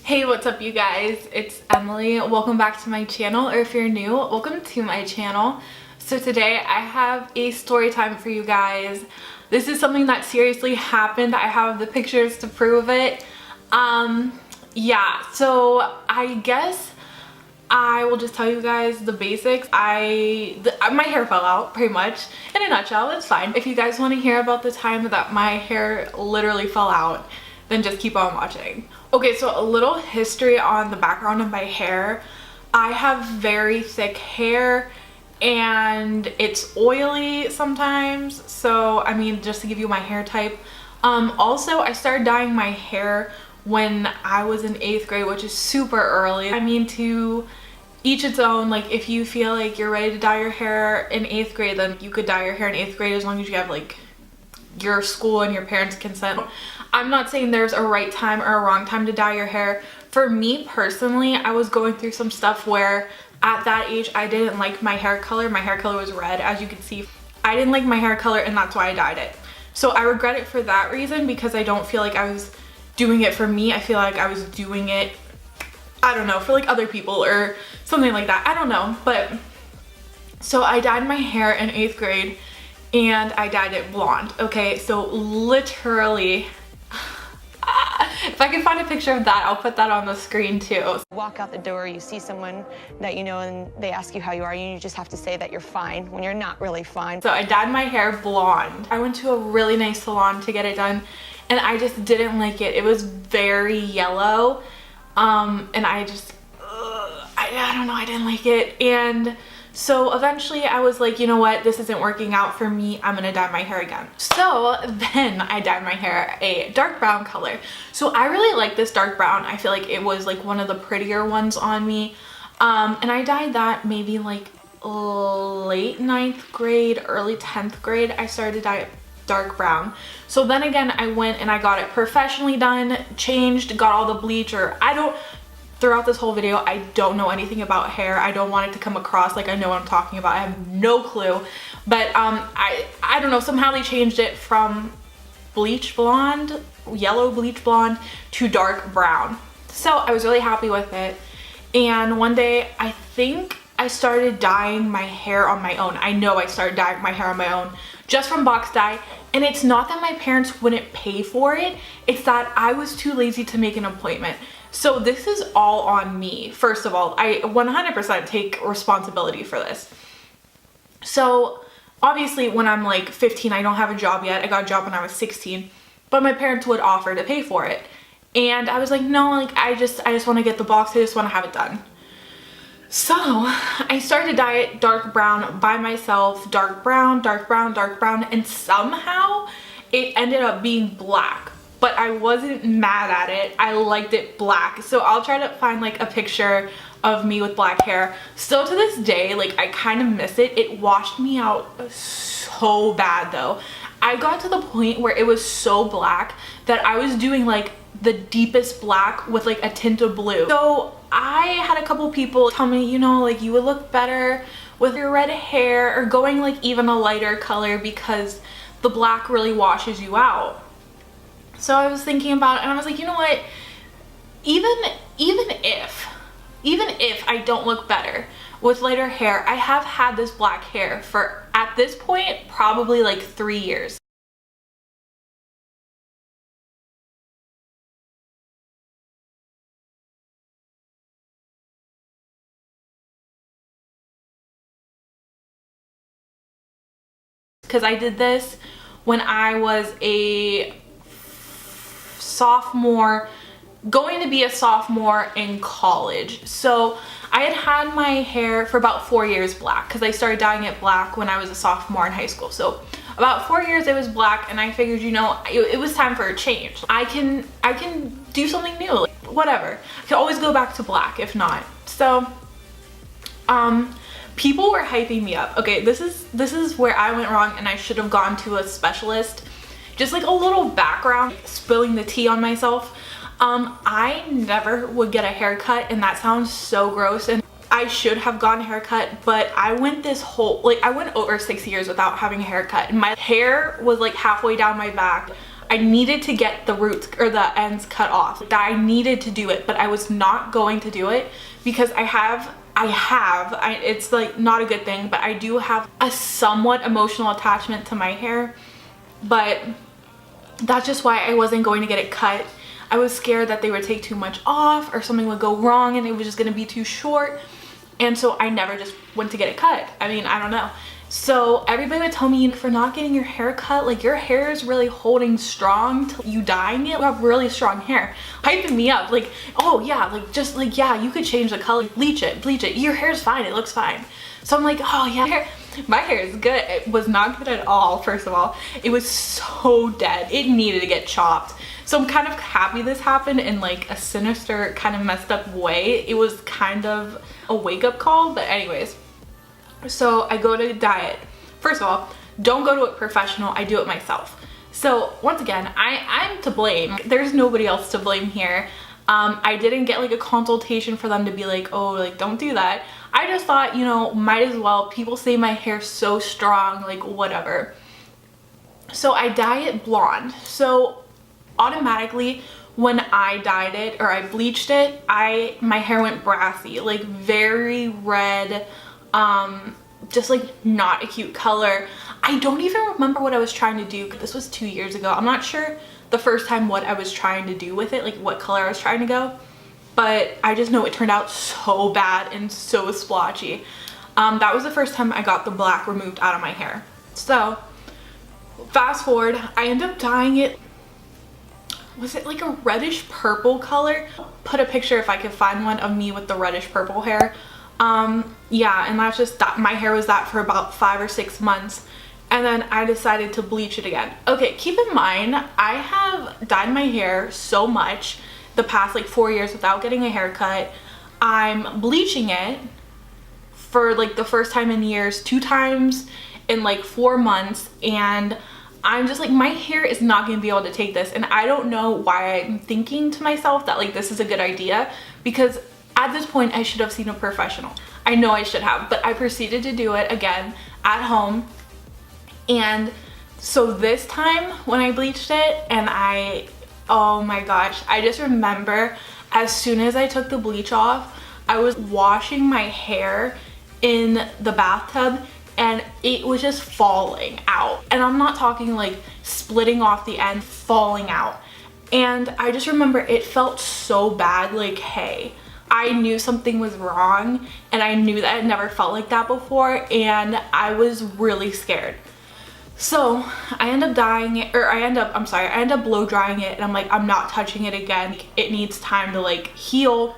Hey, what's up you guys? It's Emily. Welcome back to my channel, or if you're new, welcome to my channel. So today I have a story time for you guys. This is something that seriously happened. I have the pictures to prove it. Yeah, so I guess I will just tell you guys the basics. My hair fell out, pretty much. In a nutshell, it's fine. If you guys want to hear about the time that my hair literally fell out, then just keep on watching. Okay, so a little history on the background of my hair. I have very thick hair and it's oily sometimes. So, I mean, just to give you my hair type. Also, I started dyeing my hair when I was in 8th grade, which is super early. I mean, to each its own. Like, if you feel like you're ready to dye your hair in 8th grade, then you could dye your hair in 8th grade as long as you have like your school and your parents' consent. I'm not saying there's a right time or a wrong time to dye your hair. For me personally, I was going through some stuff where at that age I didn't like my hair color. My hair color was red, as you can see. I didn't like my hair color and that's why I dyed it. So I regret it for that reason, because I don't feel like I was doing it for me. I feel like I was doing it, I don't know, for like other people or something like that. I don't know. But so I dyed my hair in 8th grade and I dyed it blonde. Okay, so literally, if I can find a picture of that, I'll put that on the screen too. Walk out the door, you see someone that you know and they ask you how you are, and you just have to say that you're fine when you're not really fine. So I dyed my hair blonde. I went to a really nice salon to get it done and I just didn't like it. It was very yellow and I just, I don't know, I didn't like it. And so eventually I was like, you know what, this isn't working out for me. I'm gonna dye my hair again. So then I dyed my hair a dark brown color. So I really like this dark brown. I feel like it was like one of the prettier ones on me. And I dyed that maybe like late 9th grade, early 10th grade. I started to dye it dark brown. So then again, I went and I got it professionally done, changed, got all the bleach, or throughout this whole video, I don't know anything about hair. I don't want it to come across like I know what I'm talking about. I have no clue. But I don't know, somehow they changed it from bleach blonde, yellow bleach blonde, to dark brown. So I was really happy with it. And one day, I think I started dyeing my hair on my own. I know I started dyeing my hair on my own just from box dye. And it's not that my parents wouldn't pay for it. It's that I was too lazy to make an appointment. So this is all on me. First of all, I 100% take responsibility for this. So obviously when I'm like 15, I don't have a job yet. I got a job when I was 16, but my parents would offer to pay for it. And I was like, no, like I just want to get the box. I just want to have it done. So I started to dye it dark brown by myself, dark brown, dark brown, dark brown, and somehow it ended up being black. But I wasn't mad at it. I liked it black. So I'll try to find like a picture of me with black hair. Still to this day, like I kind of miss it. It washed me out so bad though. I got to the point where it was so black that I was doing like the deepest black with like a tint of blue. So I had a couple people tell me, you know, like you would look better with your red hair or going like even a lighter color because the black really washes you out. So I was thinking about it and I was like, you know what, even if I don't look better with lighter hair, I have had this black hair for, at this point, probably like 3 years. Because I did this when I was a sophomore, going to be a sophomore in college. So I had my hair for about 4 years black because I started dyeing it black when I was a sophomore in high school. So about 4 years it was black and I figured, you know, it was time for a change. I can do something new, like, whatever. I can always go back to black if not. So people were hyping me up. Okay, this is where I went wrong and I should have gone to a specialist. Just like a little background, spilling the tea on myself. I never would get a haircut and that sounds so gross and I should have gotten a haircut, but I went I went over 6 years without having a haircut. My hair was like halfway down my back. I needed to get the roots or the ends cut off. I needed to do it, but I was not going to do it because it's like not a good thing, but I do have a somewhat emotional attachment to my hair, but that's just why I wasn't going to get it cut. I was scared that they would take too much off or something would go wrong and it was just going to be too short. And so I never just went to get it cut. I mean, I don't know. So everybody would tell me, for not getting your hair cut, like your hair is really holding strong till you dyeing it. You have really strong hair. Hyping me up, like, oh yeah, like just like, yeah, you could change the color, bleach it. Your hair's fine, it looks fine. So I'm like, oh yeah, my hair is good. It was not good at all, first of all. It was so dead. It needed to get chopped. So I'm kind of happy this happened in like a sinister, kind of messed up way. It was kind of a wake-up call, but anyways. So I go to dye it. First of all, don't go to a professional, I do it myself. So once again, I'm to blame. There's nobody else to blame here. I didn't get like a consultation for them to be like, oh, like don't do that. I just thought, you know, might as well. People say my hair's so strong, like whatever. So I dye it blonde. So automatically when I dyed it or I bleached it, my hair went brassy, like very red, just like not a cute color. I don't even remember what I was trying to do. This was 2 years ago. I'm not sure the first time what I was trying to do with it, like what color I was trying to go, but I just know it turned out so bad and so splotchy. That was the first time I got the black removed out of my hair. So fast forward, I end up dyeing it, was it like a reddish purple color? Put a picture if I could find one of me with the reddish purple hair. Yeah, and that's just that. My hair was that for about 5 or 6 months, and then I decided to bleach it again. Okay, keep in mind, I have dyed my hair so much the past like 4 years without getting a haircut. I'm bleaching it for like the first time in years, 2 times in like 4 months, and I'm just like, my hair is not gonna be able to take this. And I don't know why I'm thinking to myself that like this is a good idea, because at this point I should have seen a professional. I know I should have, but I proceeded to do it again at home. And so this time when I bleached it, and oh my gosh, I just remember as soon as I took the bleach off, I was washing my hair in the bathtub and it was just falling out. And I'm not talking like splitting off the end, falling out. And I just remember it felt so bad, like, hey, I knew something was wrong, and I knew that I'd never felt like that before, and I was really scared. So I end up dyeing it, or I end up blow drying it, and I'm like, I'm not touching it again. It needs time to like heal,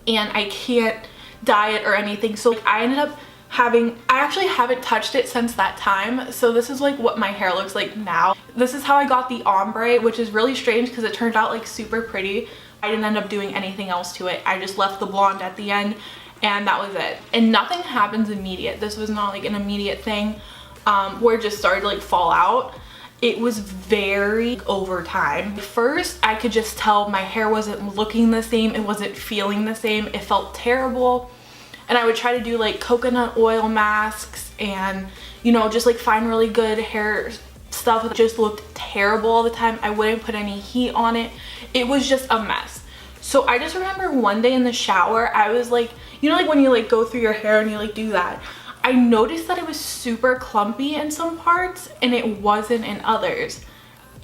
and I can't dye it or anything. So I ended up I actually haven't touched it since that time. So this is like what my hair looks like now. This is how I got the ombre, which is really strange because it turned out like super pretty. I didn't end up doing anything else to it. I just left the blonde at the end, and that was it. And nothing happens immediate. This was not like an immediate thing where it just started to like fall out. It was very over time. First, I could just tell my hair wasn't looking the same. It wasn't feeling the same. It felt terrible. And I would try to do like coconut oil masks and, you know, just like find really good hair stuff that just looked terrible all the time. I wouldn't put any heat on it. It was just a mess. So I just remember one day in the shower, I was like, you know, like when you like go through your hair and you like do that, I noticed that it was super clumpy in some parts and it wasn't in others.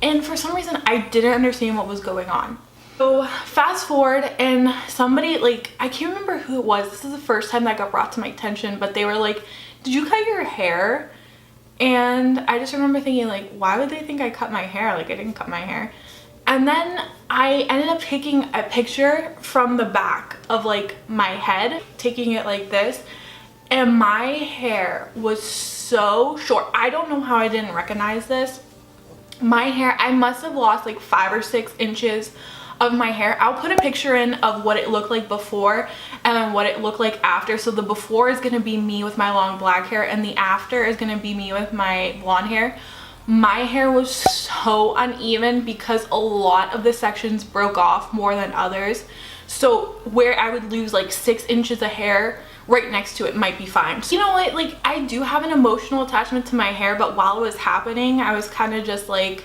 And for some reason, I didn't understand what was going on. So fast forward, and somebody, like, I can't remember who it was. This is the first time that got brought to my attention, but they were like, did you cut your hair? And I just remember thinking, like, why would they think I cut my hair? Like, I didn't cut my hair. And then I ended up taking a picture from the back of like my head, taking it like this, and my hair was so short. I don't know how I didn't recognize this. My hair, I must have lost like 5 or 6 inches of my hair. I'll put a picture in of what it looked like before and then what it looked like after. So the before is going to be me with my long black hair, and the after is going to be me with my blonde hair. My hair was so uneven because a lot of the sections broke off more than others. So where I would lose like 6 inches of hair, right next to it might be fine. So, you know what, like, I do have an emotional attachment to my hair, but while it was happening, I was kind of just like,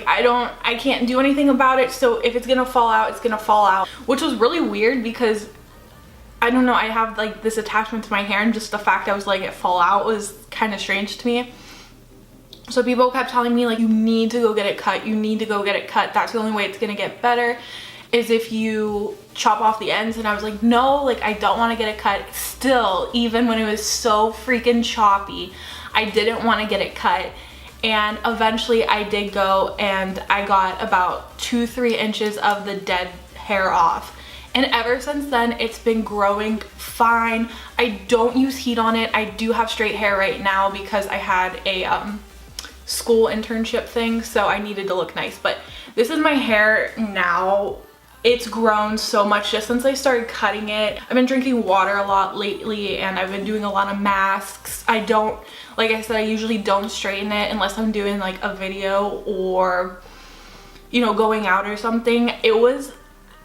I can't do anything about it, so if it's gonna fall out, it's gonna fall out. Which was really weird because I don't know, I have like this attachment to my hair, and just the fact I was letting it fall out was kind of strange to me. So people kept telling me like, you need to go get it cut, you need to go get it cut. That's the only way it's gonna get better, is if you chop off the ends. And I was like, no, like I don't want to get it cut. Still, even when it was so freaking choppy, I didn't want to get it cut. And eventually I did go, and I got about 2-3 inches of the dead hair off. And ever since then, it's been growing fine. I don't use heat on it. I do have straight hair right now because I had a school internship thing, so I needed to look nice. But this is my hair now. It's grown so much just since I started cutting it. I've been drinking water a lot lately, and I've been doing a lot of masks. I don't, like I said, I usually don't straighten it unless I'm doing like a video or, you know, going out or something. It was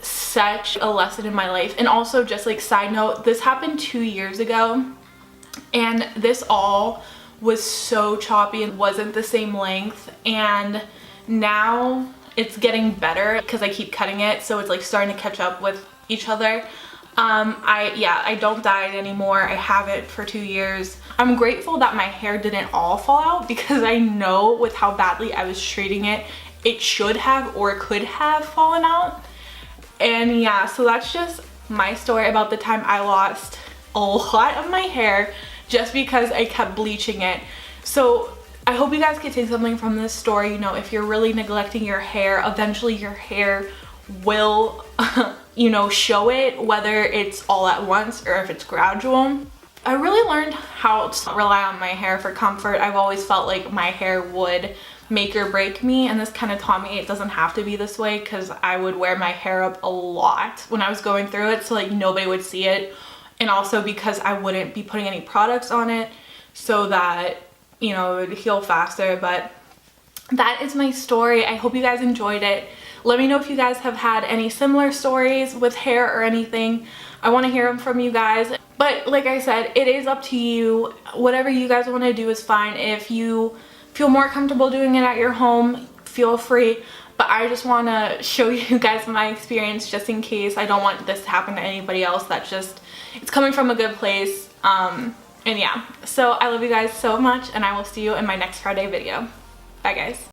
such a lesson in my life. And also, just like side note, this happened 2 years ago, and this all was so choppy and wasn't the same length, and now it's getting better because I keep cutting it, so it's like starting to catch up with each other. I don't dye it anymore. I have it for 2 years. I'm grateful that my hair didn't all fall out, because I know with how badly I was treating it, it should have or could have fallen out. And yeah, so that's just my story about the time I lost a lot of my hair just because I kept bleaching it. So I hope you guys can take something from this story. You know, if you're really neglecting your hair, eventually your hair will, you know, show it, whether it's all at once or if it's gradual. I really learned how to rely on my hair for comfort. I've always felt like my hair would make or break me, and this kind of taught me it doesn't have to be this way, because I would wear my hair up a lot when I was going through it, so like nobody would see it. And also because I wouldn't be putting any products on it so that, you know, it would heal faster. But that is my story. I hope you guys enjoyed it. Let me know if you guys have had any similar stories with hair or anything. I want to hear them from you guys. But like I said, it is up to you. Whatever you guys want to do is fine. If you feel more comfortable doing it at your home, feel free. But I just want to show you guys my experience, just in case. I don't want this to happen to anybody else. That's just, it's coming from a good place. And yeah, so I love you guys so much, and I will see you in my next Friday video. Bye guys.